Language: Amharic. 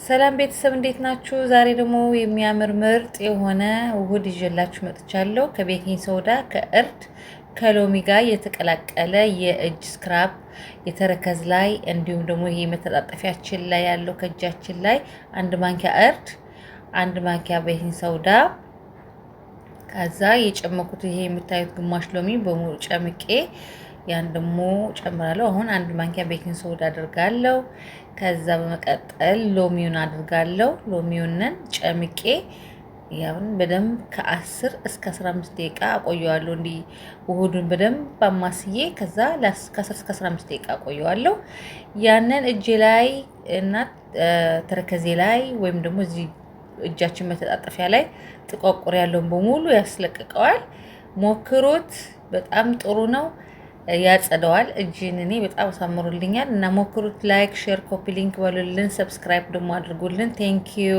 ሰላም ቤተሰብ እንዴት ናችሁ? ዛሬ ደግሞ የሚያምር ምርጥ የሆነ ውህድ ይዤላችሁ መጥቻለሁ። ከቤኪንግ ሶዳ፣ ከእርድ፣ ከሎሚ ጋር የተቀላቀለ የእጅ ስክራብ የተረከዝ ላይ እንዲሁም ደግሞ ይሄ መተጣጠፊያችን ላይ ያለው ከእጃችን ላይ አንድ ማንኪያ እርድ፣ አንድ ማንኪያ ቤኪንግ ሶዳ ከዛ የጨመኩት ይሄ የምታዩት ግማሽ ሎሚ በሙሉ ጨምቄ ያን ደግሞ ጨምራለሁ። አሁን አንድ ማንኪያ ቤኪንግ ሶዳ አድርጋለሁ። ከዛ በመቀጠል ሎሚውን አድርጋለሁ። ሎሚውንን ጨምቄ ያውን በደንብ ከ10 እስከ 15 ደቂቃ አቆየዋለሁ። እንዲህ ውህዱን በደንብ አማስዬ ከዛ ከ10 እስከ 15 ደቂቃ አቆየዋለሁ። ያንን እጄ ላይ እና ተረከዜ ላይ ወይም ደግሞ እዚህ እጃችን መተጣጠፊያ ላይ ጥቋቁር ያለውን በሙሉ ያስለቅቀዋል። ሞክሩት፣ በጣም ጥሩ ነው። ያጸደዋል። እጅን እኔ በጣም አሳምሩልኛል እና ሞክሩት። ላይክ፣ ሼር፣ ኮፒ ሊንክ በሉልን። ሰብስክራይብ ደግሞ አድርጉልን። ቴንክ ዩ